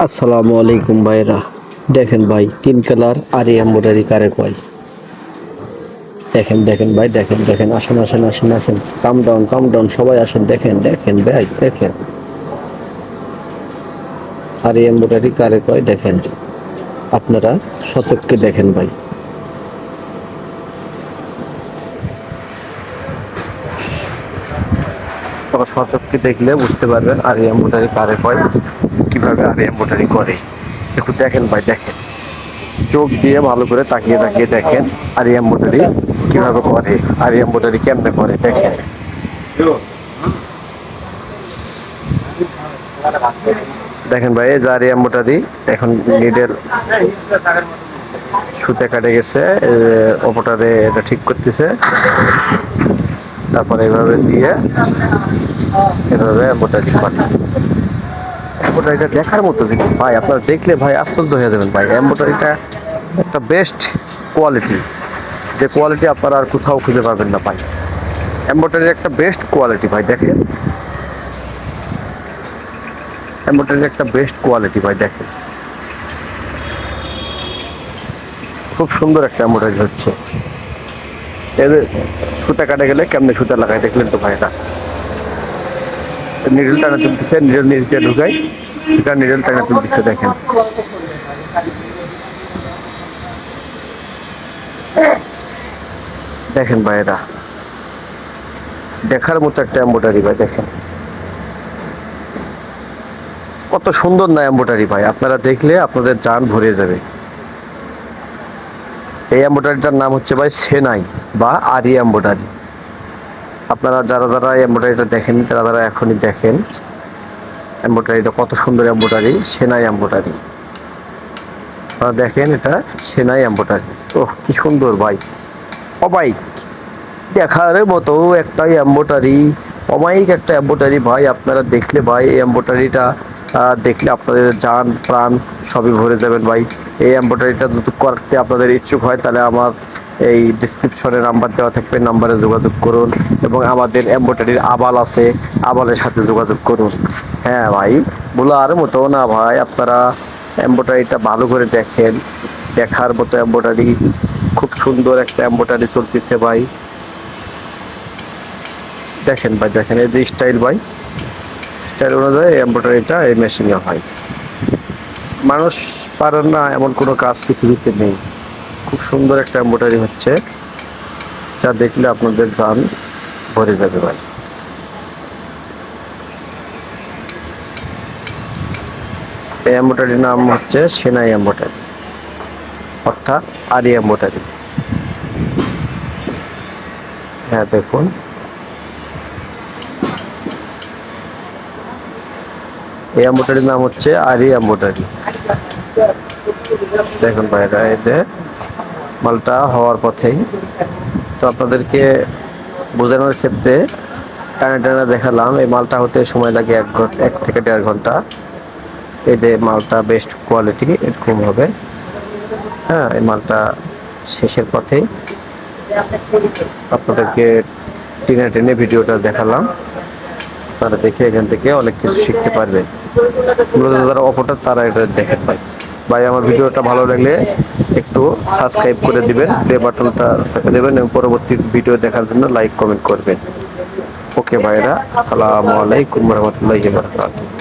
আসসালামু আলাইকুম ভাইরা। দেখেন ভাই, তিন কালার আর এমব্রয়ডারি কারে কয়। দেখেন দেখেন ভাই, দেখেন দেখেন, আসেন আসেন আসেন আসেন, কাম ডাউন সবাই আসেন। দেখেন দেখেন ভাই, দেখেন আর এমব্রয়ডারি কারে কয়। দেখেন, আপনারা সচক্ষে দেখেন ভাই। সচক্ষে দেখলে বুঝতে পারবেন আর এমব্রয়ডারি কারে কয়, কিভাবে আর এমব্রয়ডারি করে। একটু দেখেন ভাই, দেখেন, চোখ দিয়ে ভালো করে তাকিয়ে তাকিয়ে দেখেন আর এমব্রয়ডারি কিভাবে করে, আর এমব্রয়ডারি কেমনে করে দেখেন। দেখেন ভাই, এই যে আর এমব্রয়ডারি এখন নিডেল সুতে কাটে গেছে, ওপরটারে এটা ঠিক করতেছে। তারপরে এইভাবে দিয়ে এভাবে এমব্রয়ডারি করে। এমব্রয়ডারিটা দেখার মতো জিনিস ভাই, আপনারা দেখলে ভাই আশ্চর্য হয়ে যাবেন ভাই। এমব্রয়ডারিটা একটা বেস্ট কোয়ালিটি, যে কোয়ালিটি আপনারা আর কোথাও খুঁজে পাবেন না ভাই। এমব্রয়ডারির একটা বেস্ট কোয়ালিটি ভাই, দেখেন এমব্রয়ডারির একটা বেস্ট কোয়ালিটি ভাই, দেখেন খুব সুন্দর একটা এমব্রয়ডারি হচ্ছে। এদের সুতা কাটে গেলে কেমনে সুতা লাগায় দেখলেন তো ভাই। না, নিডল টানা তুলতেছে, নিডল নিচে ঢুকাই, এটা নিডল টানা তুলতেছে। দেখেন দেখেন ভাই, এটা দেখার মতো একটা এমব্রয়ডারি ভাই। দেখেন কত সুন্দর না এমব্রয়ডারি ভাই, আপনারা দেখলে আপনাদের জান ভরে যাবে। এই এমব্রয়ডারিটার নাম হচ্ছে ভাই সেনাই বা আরি এমব্রয়ডারি। আপনারা যারা যারা এমব্রয়ডারিটা দেখেন তারা তারা এখনই দেখেন এমব্রয়ডারিটা কত সুন্দর এমব্রয়ডারি, সেনাই এমব্রয়ডারি। আপনারা দেখেন, এটা সেনাই এমব্রয়ডারি। ওহ কি সুন্দর ভাই, অবাইক দেখার মতো একটা এমব্রয়ডারি, অমায়িক একটা এমব্রয়ডারি ভাই। আপনারা দেখলে ভাই এই এমব্রয়ডারিটা দেখলে আপনাদের জান প্রাণ সবই ভরে যাবেন ভাই। এই এমব্রয়ডারিটা যদি করতে আপনাদের ইচ্ছুক হয় তাহলে আমার এই ডিসক্রিপশনে নাম্বার দেওয়া থাকবে, নাম্বারে যোগাযোগ করুন। এবং আমাদের এমব্রয়ডারির আবাল আছে, আবালের সাথে যোগাযোগ করুন। হ্যাঁ ভাই, বলার মতো না ভাই, আপনারা এমব্রয়ডারিটা ভালো করে দেখেন, দেখার মতো এমব্রয়ডারি। খুব সুন্দর একটা এমব্রয়ডারি চলতেছে ভাই। দেখেন ভাই, দেখেন এই যে স্টাইল ভাই, স্টাইল অনুযায়ী এমব্রয়ডারিটা এই মেশিনে হয়। মানুষ পারেন না এমন কোনো কাজ পৃথিবীতে নেই। খুব সুন্দর একটা এমব্রয়ডারি হচ্ছে, যা দেখলে আপনাদের জান ভরে যাবে ভাই। এই এমব্রয়ডারির নাম হচ্ছে সেনাই এমব্রয়ডারি, অর্থাৎ আরি এমব্রয়ডারি। হ্যাঁ দেখুন, এই এমব্রয়ডারির নাম হচ্ছে আরি এমব্রয়ডারি। দেখুন ভাইরা, এই যে মালটা হওয়ার পথেই। তো আপনাদেরকে বোঝানোর ক্ষেত্রে টানা টানা দেখালাম। এই মালটা হতে সময় লাগে 1 থেকে 1.5 ঘন্টা। এই যে মালটা বেস্ট কোয়ালিটি এরকম হবে। হ্যাঁ, এই মালটা শেষের পথেই আপনাদেরকে টেনে টেনে ভিডিওটা দেখালাম। তারা দেখে এখান থেকে অনেক কিছু শিখতে পারবেন। মূলত যারা অপরটা তারা এটা দেখেন ভাই। ভাই আমার ভিডিওটা ভালো লাগলে একটু সাবস্ক্রাইব করে দিবেন, প্লে বাটনটা চেপে দেবেন এবং পরবর্তী ভিডিও দেখার জন্য লাইক কমেন্ট করবেন। ওকে ভাইরা, আসসালামু আলাইকুম ওয়া রাহমাতুল্লাহি ওয়া বারাকাতুহু।